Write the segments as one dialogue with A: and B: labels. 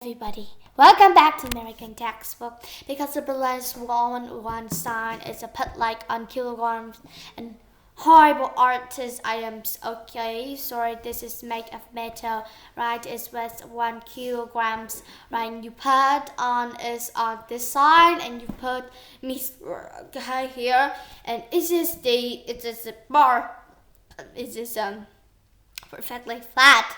A: Everybody, welcome back to American Textbook. Because the balance on one side is a put like on kilograms and horrible artist items. Okay, sorry, this is made of metal, right? It's worth 1 kilograms, right? You put on is on this side, and you put okay here, and it is a bar. It is perfectly flat.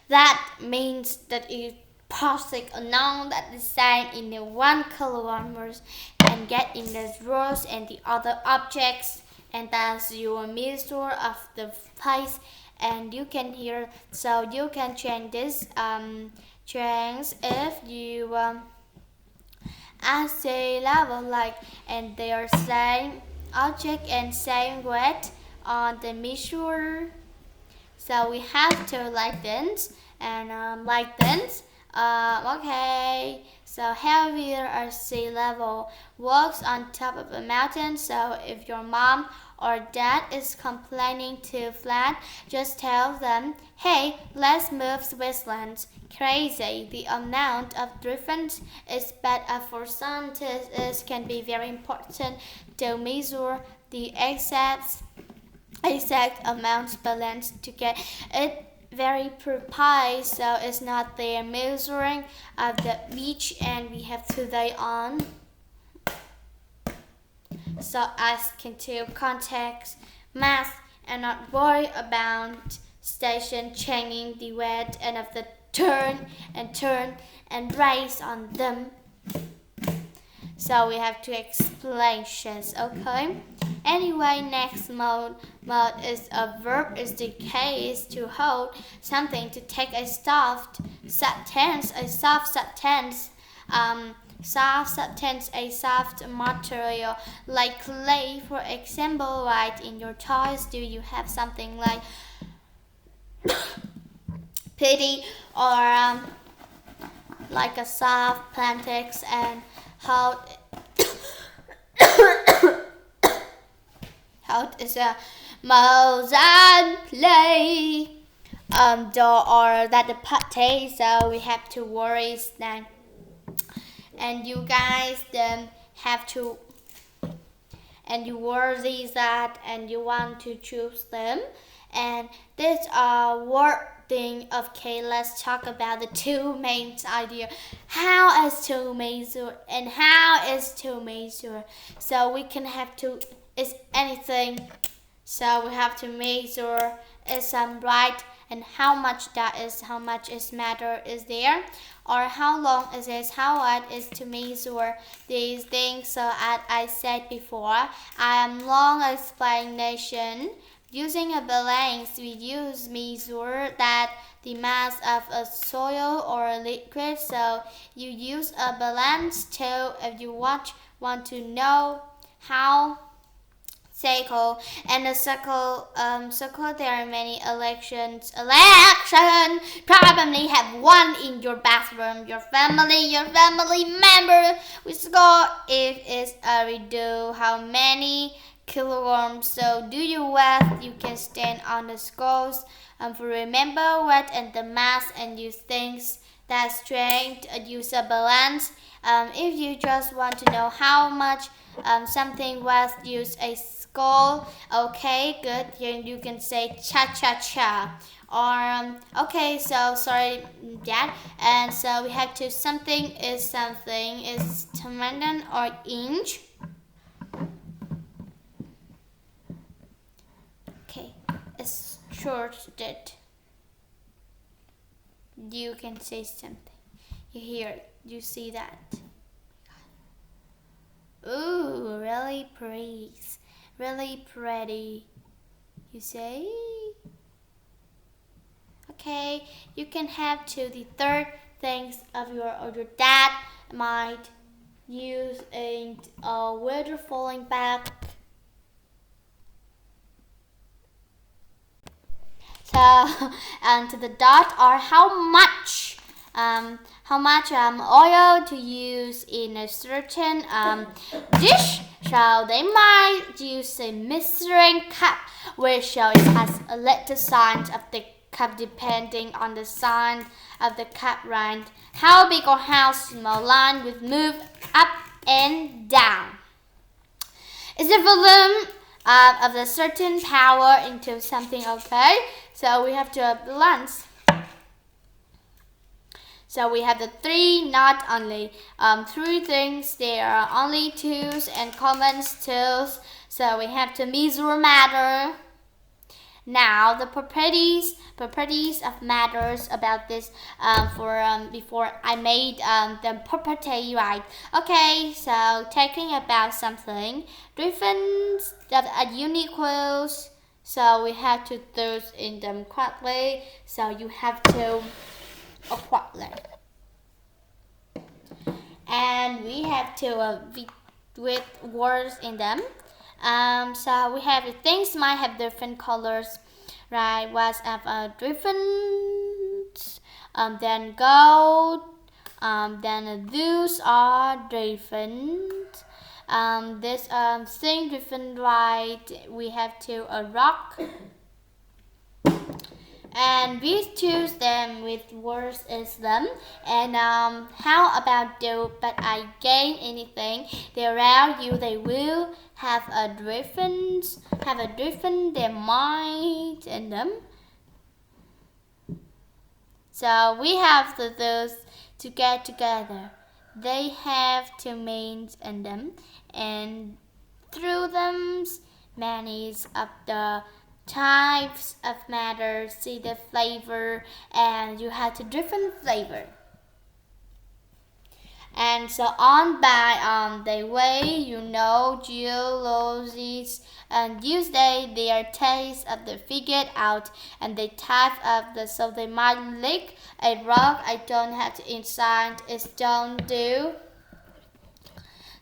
A: That means that it plastic amount that is signed in the 1 kilograms and get in the drawers and the other objects, and that's your measure of the place. And you can hear, so you can change this change if you as a level like, and they are same object and same weight on the measure. So we have to like this and like this. Okay, so heavier or sea level walks on top of a mountain. So if your mom or dad is complaining too flat, just tell them, hey, let's move Switzerland. Crazy. The amount of difference is bad for scientists can be very important to measure the exact amount balance to get it very precise, so it's not there measuring of the beach, and we have to lay on so as to context mass and not worry about station changing the weight and of the turn and race on them. So we have to explain this, okay? Anyway, next mode is a verb is the case to hold something, to take a soft substance, a soft material like clay, for example. Right in your toys, do you have something like pity or like a soft plantex and hold is a mouse and play or that the party, so we have to worry that, and you guys then have to, and you worry that, and you want to choose them, and this word thing. Okay, let's talk about the two main idea. How is to measure and how is to measure. So we can have to is anything. So we have to measure is right, and how much that is, how much is matter is there, or how long is it, how wide is to measure these things. So as I said before, I am long explanation. Using a balance, we use measure that the mass of a soil or a liquid. So you use a balance too if you want to know how circle and a circle there are many elections probably have one in your bathroom. Your family member we score if it's a redo how many kilograms. So do your math, you can stand on the scales for remember weight and the mass, and use things that strength, use a balance. If you just want to know how much something was, use a scale. Okay, good. Here you can say cha. Or okay, so sorry dad. And so we have to something is dimension or inch. Okay, it's short that you can say something. You hear it, you see that. Ooh, really pretty, you say. Okay, you can have to the third things of your dad might use a weather falling back. So and to the dot are how much oil to use in a certain dish. So they might use a measuring cup, which shows it has a little sign of the cup depending on the size of the cup, right? How big or how small line will move up and down. It's the volume of the certain power into something, okay? So we have to balance. So we have the three, not only three things. There are only twos and common twos. So we have to measure matter. Now the properties of matters about this before I made the property, right? Okay, so talking about something different that are unequals. So we have to do in them correctly. So you have to correctly, and we have to with words in them. So we have the things might have different colors, right? Was have a different, then gold, then those are different. This thing different, right? We have to a rock. And we choose them with words is them. And how about do but I gain anything? They around you, they will have a difference, their mind in them. So we have those to get together. They have two means in them, and through them many of the types of matter, see the flavor, and you have to different flavor. And so on by the way geologists and use their taste of the figured out and the type of the so they might lick a rock. I don't have to inside it's don't do.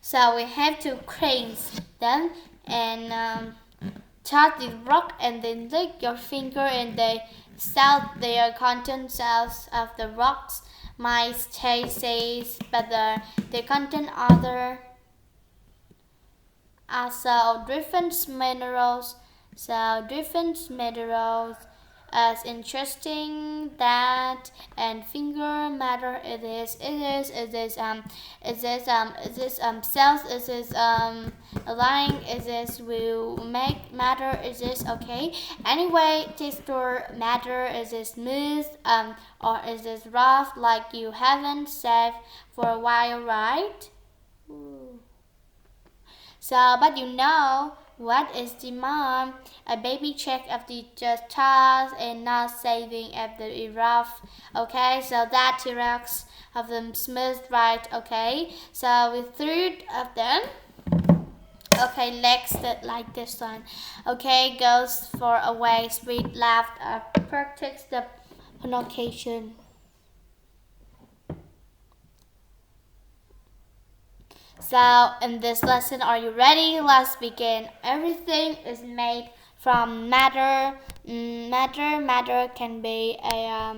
A: So we have to cleanse them and touch the rock and then lick your finger and they sell their content cells of the rocks. My taste says but the content other also different minerals. So different minerals as interesting that and finger matter cells lying will make matter okay. Anyway, texture matter smooth or rough like you haven't saved for a while, right? Ooh. So but what is demand? A baby check of the just child and not saving at the rough. Okay, so that T-Rex of them smooth, right? Okay, so with three of them. Okay, next like this one. Okay, goes for away, sweet laughed, practice the pronunciation. So in this lesson, are you ready? Let's begin. Everything is made from matter. Matter can be a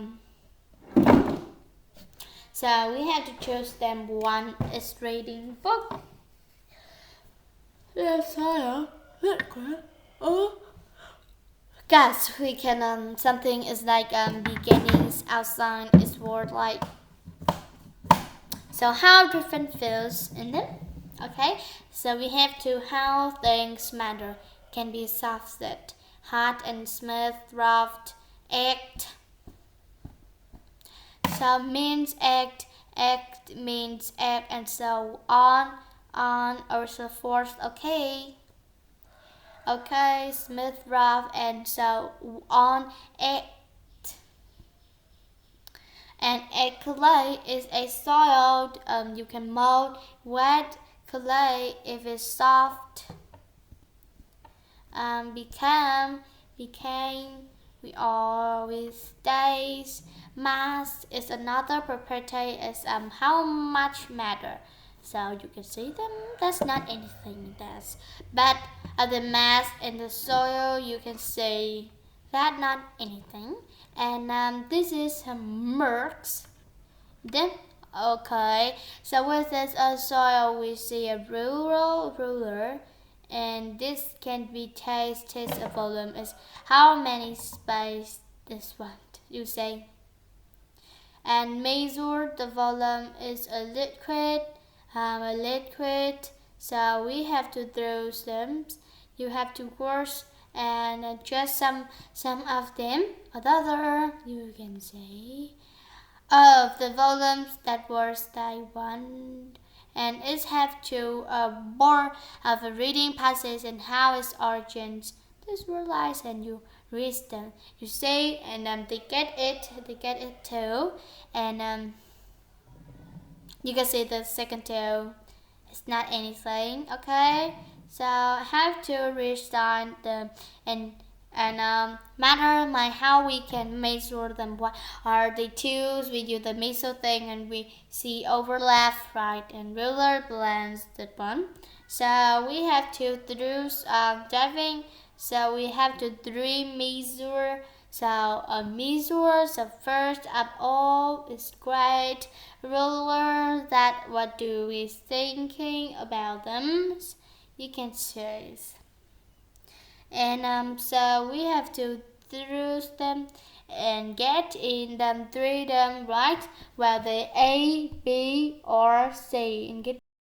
A: so we have to choose them. One is reading book. Yes, guys, we can something is like beginnings outside is word like. So how different feels in them? Okay, so we have to how things matter can be softened, hard and smooth, rough, act. So means act means act, and so on or so forth. Okay, smooth, rough, and so on, act. And a clay is a soil you can mold. Wet clay if it's soft. Became we always stays. Mass is another property is how much matter. So you can see them. That's not anything. But the mass in the soil you can see that not anything. And this is marks. Then okay, so with this soil we see a ruler, and this can be tested. A volume is how many space This one you say. And measure the volume is a liquid. So we have to throw them. You have to wash and adjust some of them. Other you can say of the volumes that was I want, and it have to more of a reading passage and how its origins. This realize and you read them. You say and they get it too, and you can see the second two. It's not anything, okay? So I have to restart them and matter my how we can measure them. What are the tools? We use the meso thing and we see overlap, right, and ruler blends the one. So we have to do driving. So we have to measure. So measure. So first of all is great ruler. That what do we thinking about them? You can choose. And so we have to choose them and get in them three them right, whether A, B or C, and get